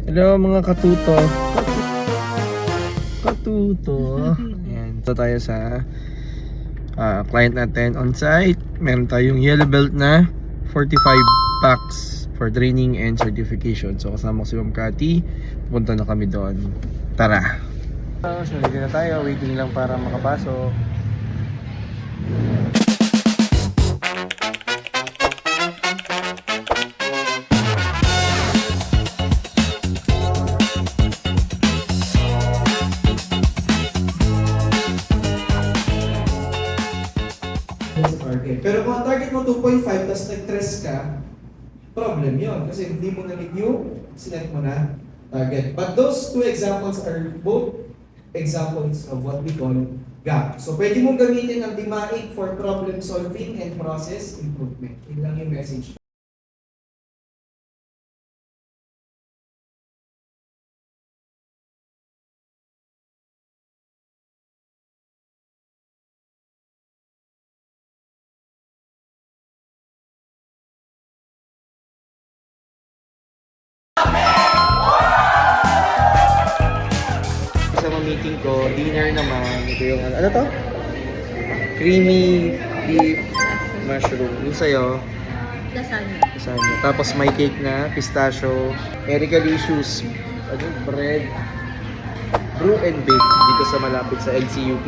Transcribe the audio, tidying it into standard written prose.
Hello mga katuto. Katuto. Ayan, ito tayo sa client natin on site. Meron tayong yellow belt na 45 packs for training and certification. So kasama ko si Ma'am Cathy. Pupunta na kami doon. Tara. So ready na tayo. Waiting lang para makapasok. Target. Pero kung ang target mo 2.5 tapos nag-stress ka, problem yon kasi hindi mo na-meet yung sinet mo na target. But those two examples are both examples of what we call gap. So pwede mong gamitin ang DMAIC for problem solving and process improvement. Yun lang yung message. Sa meeting ko, dinner naman. Ito yung ano to? Creamy beef mushroom. Yung sa'yo, Lasagna. lasagna. Tapos may cake na pistachio, Erica Licious, bread, brew and bake dito sa malapit sa LCUP.